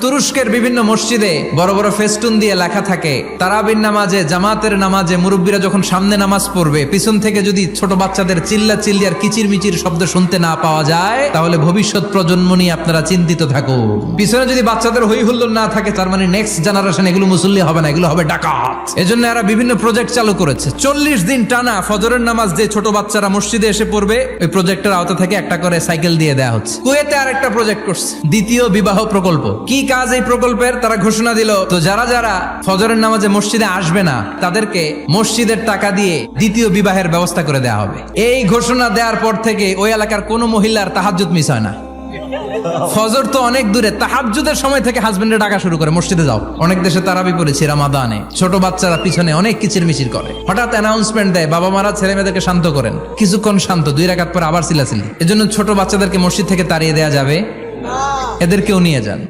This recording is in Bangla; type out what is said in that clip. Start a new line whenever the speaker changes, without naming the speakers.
তুরস্কের বিভিন্ন মসজিদে বড় বড় ফেস্টুন দিয়ে লেখা থাকে, তারাবির নামাজে, জামাতের নামাজে মুরব্বীরা যখন সামনে নামাজ পড়বে, পিছন থেকে যদি ছোট বাচ্চাদের চিল্লা চিল্লি আর কিচির মিচির শব্দ শুনতে না পাওয়া যায়, তাহলে ভবিষ্যৎ প্রজন্ম নিয়ে আপনারা চিন্তিত থাকুন। পিছনে যদি বাচ্চাদের হই হুল্লোড় না থাকে, তার মানে নেক্সট জেনারেশন এগুলো মুসল্লি হবে না, এগুলো হবে ডাকাত। এজন্য এরা বিভিন্ন প্রজেক্ট চালু করেছে। 40 দিন টানা ফজরের নামাজ যে ছোট বাচ্চারা মসজিদে এসে পড়বে, ওই প্রজেক্টের আওতা থেকে একটা করে সাইকেল দিয়ে দেওয়া হচ্ছে। কুয়েতে আর একটা প্রজেক্ট করছে, দ্বিতীয় বিবাহ প্রকল্প। কি কাজ এই প্রকল্পের? তারা ঘোষণা দিল, তো যারা যারা ফজরের নামাজে মসজিদে আসবে না, তাদেরকে মসজিদের টাকা দিয়ে দ্বিতীয় বিবাহের ব্যবস্থা করে দেওয়া হবে। এই ঘোষণা দেওয়ার পর থেকে ওই এলাকার কোনো মহিলার তাহাজ্জুদ মিস হয় না। ফজর তো অনেক দূরে, তাহাজ্জুদের সময় থেকে হাজবেন্ডের ডাকা শুরু করে, মসজিদে যাও। অনেক দেশে তারাবি পড়েছি রামাদানে, ছোট বাচ্চারা পিছনে অনেক কিচির মিচির করে। হঠাৎ অ্যানাউন্সমেন্ট দেয়, বাবা মারা ছেলে মেয়েদেরকে শান্ত করেন। কিছুক্ষণ শান্ত, 2 রাকাত পর আবার চিল্লাচিল্লি। এজন্য ছোট বাচ্চাদেরকে মসজিদ থেকে তাড়িয়ে দেওয়া যাবে, এদেরকেও নিয়ে যান।